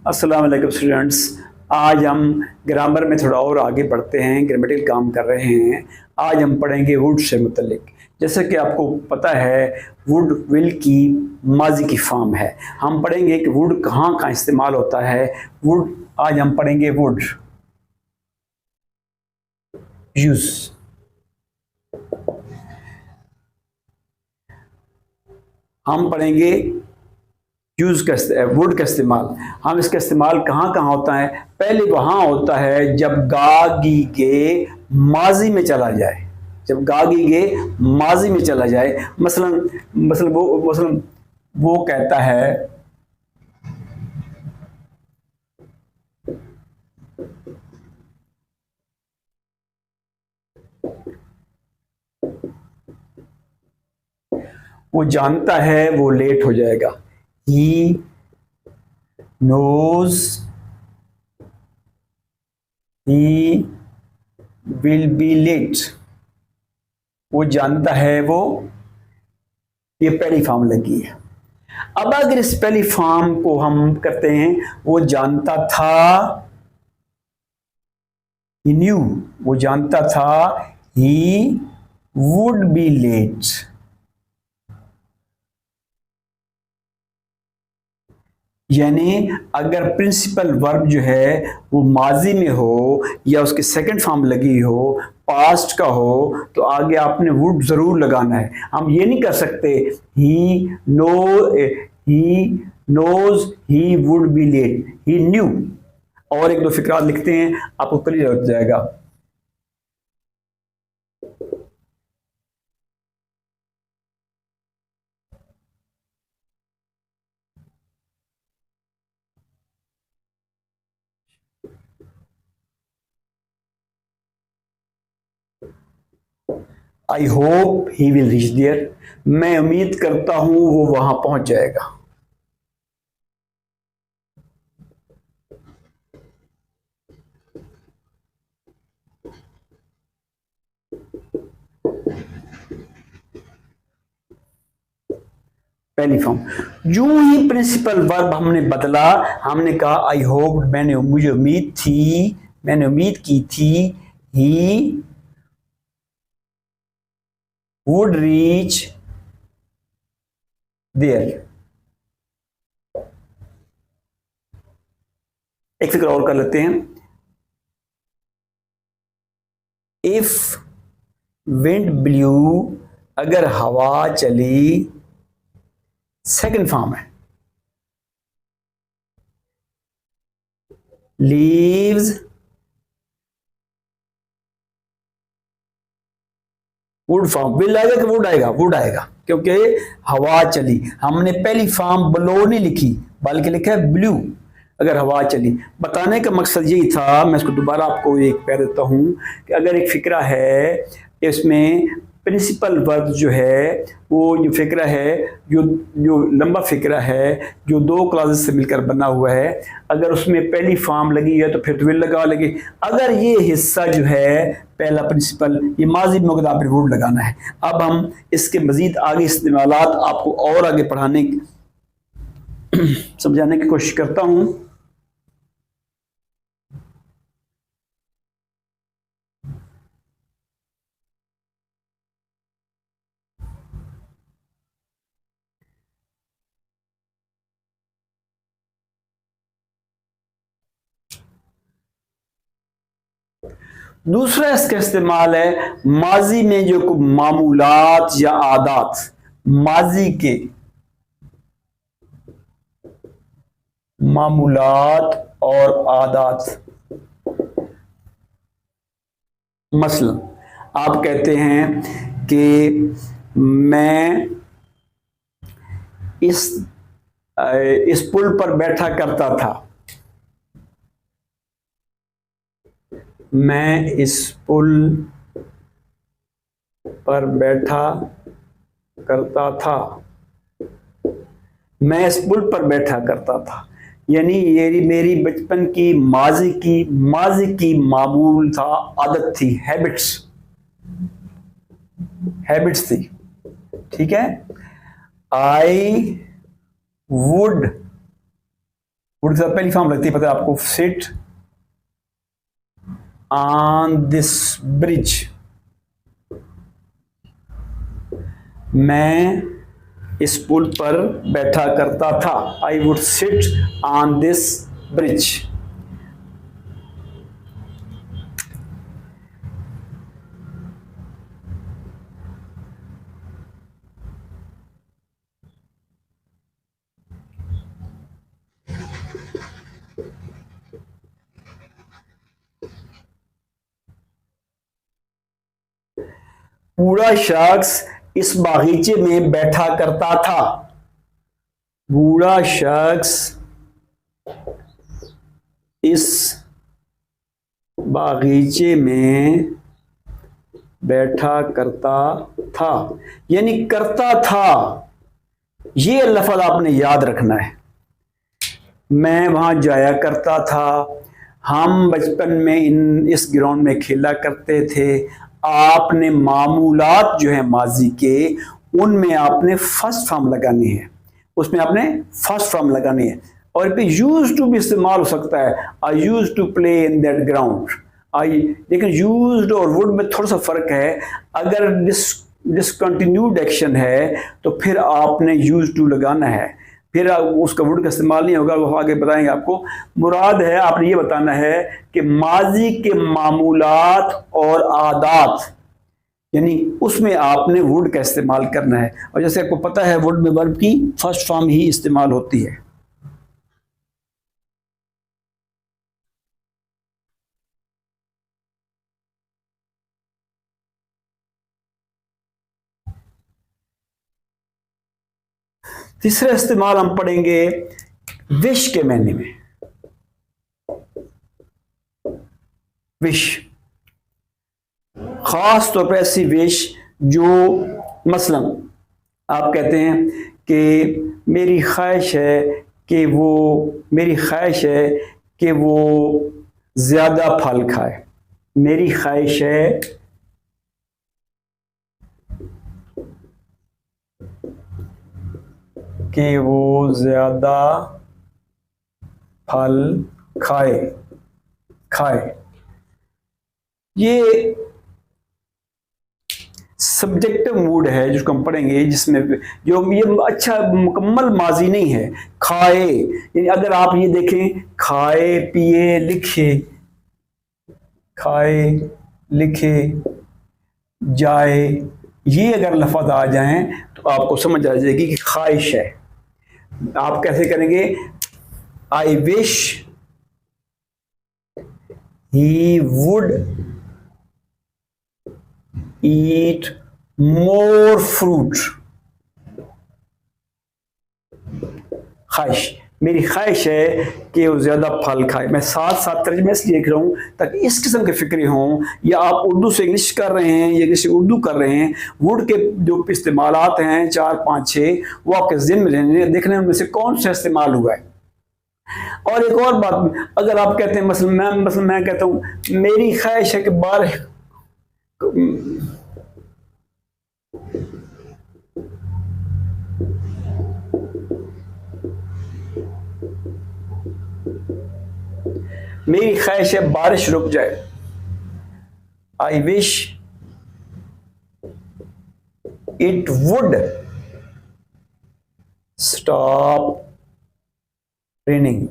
अस्सलाम वालेकुम स्टूडेंट्स। आज हम ग्रामर में थोड़ा और आगे बढ़ते हैं, ग्रामेटिकल काम कर रहे हैं। आज हम पढ़ेंगे वुड से मुतल्लिक। जैसे कि आपको पता है वुड विल की माजी की फॉर्म है। हम पढ़ेंगे कि वुड कहाँ कहाँ इस्तेमाल होता है। वुड आज हम पढ़ेंगे वुड यूज। हम पढ़ेंगे यूज का वुड का इस्तेमाल। हम इसका इस्तेमाल कहाँ कहाँ होता है। पहले वहां होता है जब गागी के माजी में चला जाए। जब गागी के माजी में चला जाए, मसलन वो कहता है वो जानता है वो लेट हो जाएगा। He knows he will be late. वो जानता है वो, ये पहली फॉर्म लगी है। अब अगर इस पहली फॉर्म को हम करते हैं, वो जानता था, ही न्यू, वो जानता था, ही वुड बी लेट। यानी अगर प्रिंसिपल वर्ब जो है वो माजी में हो या उसकी सेकंड फॉर्म लगी हो, पास्ट का हो, तो आगे आपने वुड जरूर लगाना है। हम ये नहीं कर सकते he knows he would be late, he knew. और एक दो फिक्रा लिखते हैं, आपको क्लियर हो जाएगा। I hope he will reach there. मैं उम्मीद करता हूं वो वहां पहुंच जाएगा। पहली फॉर्म। जो ही प्रिंसिपल वर्ब हमने बदला, हमने कहा आई होप, मुझे उम्मीद थी, मैंने उम्मीद की थी, ही वुड रीच देयर। एक फिक्र और कर लेते हैं। इफ विंड ब्लू, अगर हवा चली, सेकंड फॉर्म है। Leaves would form. विल आएगा कि वुड आएगा? वुड आएगा, क्योंकि हवा चली। हमने पहली फॉर्म ब्लो नहीं लिखी, बल्कि लिखा है ब्लू। अगर हवा चली, बताने का मकसद यही था। मैं इसको दोबारा आपको एक कह देता हूं कि अगर एक फिक्रा है, इसमें प्रिंसिपल वर्ब जो है, वो जो फिक्रा है, जो जो लंबा फिक्रा है, जो दो क्लासेस से मिलकर बना हुआ है, अगर उसमें पहली फॉर्म लगी है तो फिर तो विल लगा लगे। अगर ये हिस्सा जो है पहला प्रिंसिपल, ये माजी में होगा, फिर वुड लगाना है। अब हम इसके मजीद आगे इस्तेमालात आपको और आगे पढ़ाने समझाने की कोशिश करता हूं। दूसरा इसका इस्तेमाल है माजी में जो मामूलात या आदात, माजी के मामूलात और आदात। मसलन आप कहते हैं कि मैं इस पुल पर बैठा करता था। मैं इस पुल पर बैठा करता था। मैं इस पुल पर बैठा करता था, यानी ये मेरी बचपन की माजी की मामूल था, आदत थी, हैबिट्स थी। ठीक है। आई वुड वुड के साथ पहली फॉर्म लगती है, पता है आपको, सिट ऑन दिस ब्रिज। मैं इस पुल पर बैठा करता था। I would sit on this bridge. बूढ़ा शख्स इस बागीचे में बैठा करता था। बूढ़ा शख्स इस बागीचे में बैठा करता था, यानी करता था, ये लफ्ज़ आपने याद रखना है। मैं वहां जाया करता था, हम बचपन में इस ग्राउंड में खेला करते थे। आपने मामूलात जो है माजी के, उनमें आपने फर्स्ट फॉर्म लगानी है, उसमें आपने फर्स्ट फॉर्म लगानी है। और पे यूज टू भी इस्तेमाल हो सकता है, I use to play in that ground. I, लेकिन यूज्ड और वुड में थोड़ा सा फर्क है। अगर डिसकंटिन्यूड एक्शन है तो फिर आपने यूज टू लगाना है, फिर उसका वुड का इस्तेमाल नहीं होगा, वो आगे बताएंगे आपको। मुराद है आपने ये बताना है कि माजी के मामूलात और आदात, यानी उसमें आपने वुड का इस्तेमाल करना है। और जैसे आपको पता है वुड में वर्ब की फर्स्ट फॉर्म ही इस्तेमाल होती है। तीसरा इस्तेमाल हम पढ़ेंगे विश के मायने में। विश, खास तौर पर ऐसी विश जो मसलन आप कहते हैं कि मेरी ख्वाहिश है कि वो, मेरी ख्वाहिश है कि वो ज्यादा फल खाए। मेरी ख्वाहिश है कि वो ज्यादा फल खाए। ये सब्जेक्टिव मूड है जिसको हम पढ़ेंगे, जिसमें जो ये अच्छा मुकम्मल माजी नहीं है। खाए, यानी अगर आप ये देखें, खाए पिए लिखे, खाए लिखे जाए, ये अगर लफ्ज़ आ जाएं तो आपको समझ आ जाएगी कि ख्वाहिश है। आप कैसे करेंगे? I wish he would eat more fruit. ख्वाहिश, मेरी ख्वाहिश है कि वो ज्यादा फल खाए। मैं साथ साथ तर्जुमे इसलिए लिख रहा हूं ताकि इस किस्म के फिक्रे हों, या आप उर्दू से इंग्लिश कर रहे हैं या इंग्लिश से उर्दू कर रहे हैं, वुड के जो इस्तेमालात हैं 4 5 6, वो आपके ज़हन में रहने, देखने उनमें से कौन सा इस्तेमाल हुआ है। और एक और बात, अगर आप कहते हैं मसलन मैं कहता हूं मेरी ख्वाहिश है कि बारिश, मेरी ख्वाहिश है बारिश रुक जाए। I wish it would stop raining.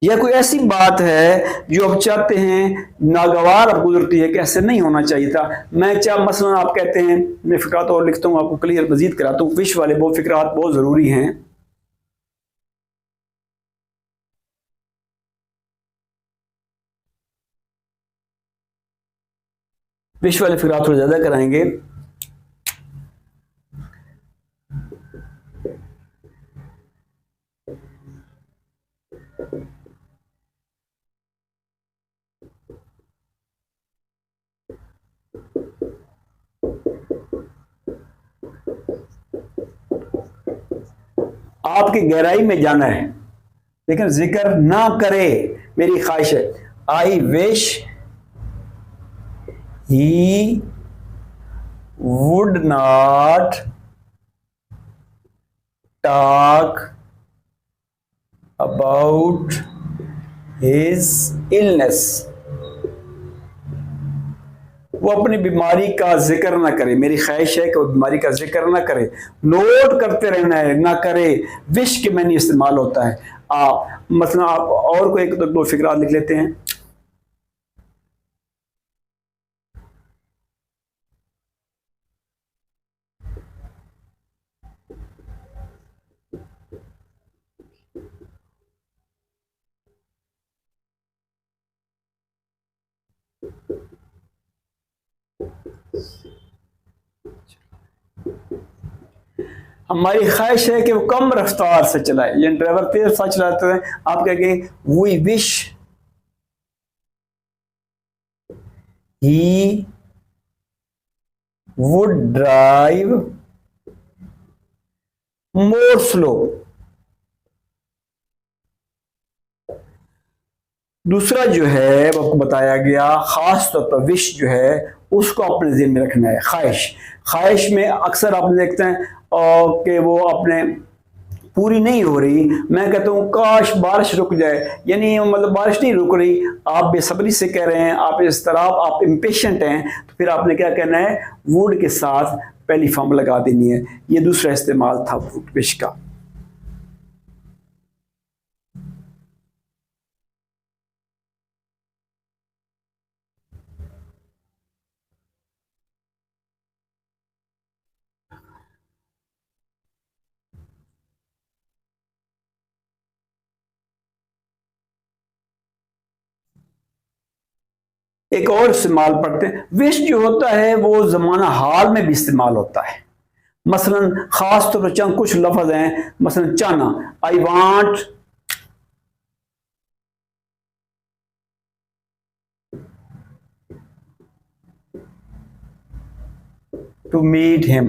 यह कोई ऐसी बात है जो आप चाहते हैं, नागवार अब गुजरती है कि ऐसे नहीं होना चाहिए था। मैं चाह मसलन आप कहते हैं, मैं फिक्रात और लिखता हूं, आपको क्लियर मजीद कराता हूं, विश वाले वो फिक्रात बहुत जरूरी हैं। विश वाले फिक्रात थोड़ा ज्यादा कराएंगे। आपकी गहराई में जाना है, लेकिन जिक्र ना करे। मेरी ख्वाहिश है, I wish he would not talk about his illness, वो अपनी बीमारी का जिक्र ना करे। मेरी ख्वाहिश है कि वो बीमारी का जिक्र ना करे, नोट करते रहना है, ना करे। विश के मैंने इस्तेमाल होता है। आप मतलब आप और कोई एक दो फिक्रा लिख लेते हैं। हमारी ख्वाहिश है कि वो कम रफ्तार से चलाए, यानी ड्राइवर तेज रफ्तार चलाते हैं, आप कहेंगे we wish he would drive more slow. दूसरा जो है वो आपको बताया गया, खास तौर पर विश जो है उसको अपने ज़हन में रखना है। ख्वाहिश, ख्वाहिश में अक्सर आप देखते हैं कि वो अपने पूरी नहीं हो रही। मैं कहता हूँ काश बारिश रुक जाए, यानी मतलब बारिश नहीं रुक रही, आप बेसब्री से कह रहे हैं, आप इस तरह आप इम्पेशेंट हैं, तो फिर आपने क्या कहना है, वुड के साथ पहली फॉर्म लगा देनी है। ये दूसरा इस्तेमाल था वुड विश का। एक और इस्तेमाल पढ़ते हैं। विश जो होता है वो जमाना हाल में भी इस्तेमाल होता है। मसलन खास तौर पर चंद कुछ लफ्ज हैं, मसलन चाहना, I want to meet him.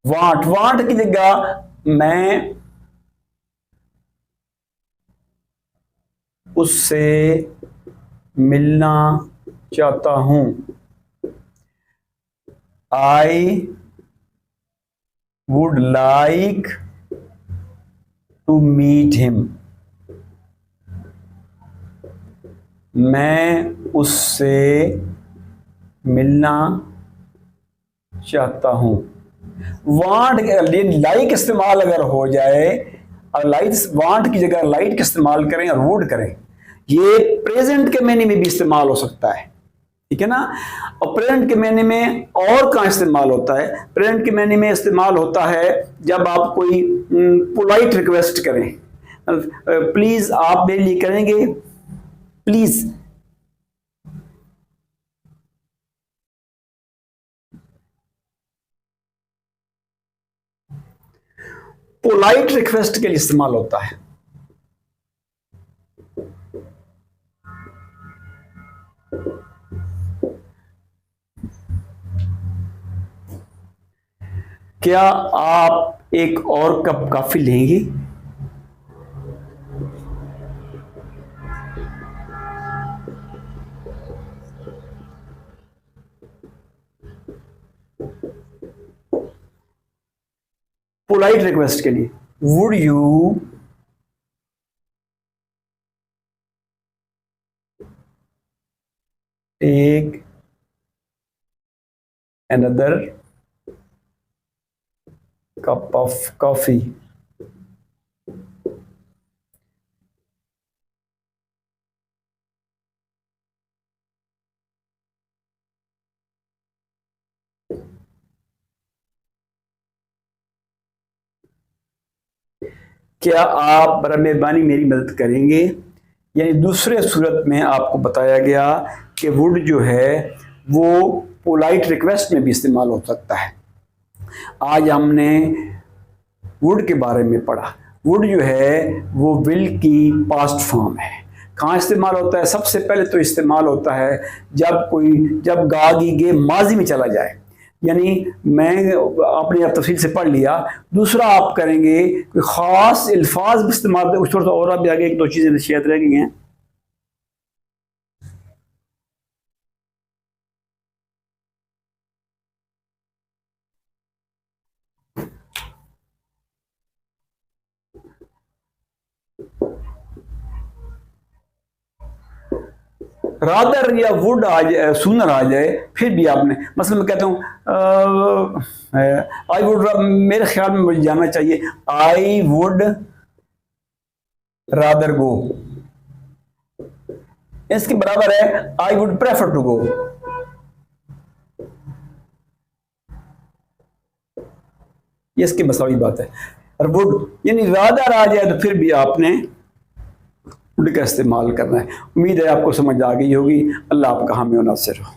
Want, want की जगह मैं उससे मिलना चाहता हूं। I would like to meet him. मैं उससे मिलना चाहता हूं। वांट लाइक इस्तेमाल अगर हो जाए, और लाइट वांट की जगह लाइट का इस्तेमाल करें और वुड करें, ये प्रेजेंट के मैने में भी इस्तेमाल हो सकता है, ठीक है ना। और प्रेजेंट के मैने में और कहां इस्तेमाल होता है, प्रेजेंट के मैने में इस्तेमाल होता है जब आप कोई पोलाइट रिक्वेस्ट करें, प्लीज आप मेरे लिए करेंगे, प्लीज। पोलाइट रिक्वेस्ट के लिए इस्तेमाल होता है। क्या आप एक और कप कॉफी लेंगे? पोलाइट रिक्वेस्ट के लिए would you take another cup of coffee? क्या आप बड़ा मेहरबानी मेरी मदद करेंगे? यानी दूसरे सूरत में आपको बताया गया कि वुड जो है वो पोलाइट रिक्वेस्ट में भी इस्तेमाल हो सकता है। आज हमने वुड के बारे में पढ़ा। वुड जो है वो विल की पास्ट फॉर्म है। कहाँ इस्तेमाल होता है? सबसे पहले तो इस्तेमाल होता है जब गा गी गे माजी में चला जाए, यानी मैं आपने अब तफसील से पढ़ लिया। दूसरा आप करेंगे कोई ख़ास अल्फाज इस्तेमाल, उस थोड़ा सा और भी आगे एक दो चीज़ें नसीहत रह गई हैं। रादर या वुड आ जाए, सूनर आ जाए, फिर भी आपने, मसलन मैं कहता हूँ आई वुड, मेरे ख्याल में मुझे जाना चाहिए, आई वुड रादर गो, इसके बराबर है I would prefer to go. ये इसकी मसावी बात है। और वुड यानी रादर आ जाए तो फिर भी आपने वुड का इस्तेमाल करना है। उम्मीद है आपको समझ आ गई होगी। अल्लाह आपका हामी व नासिर हो।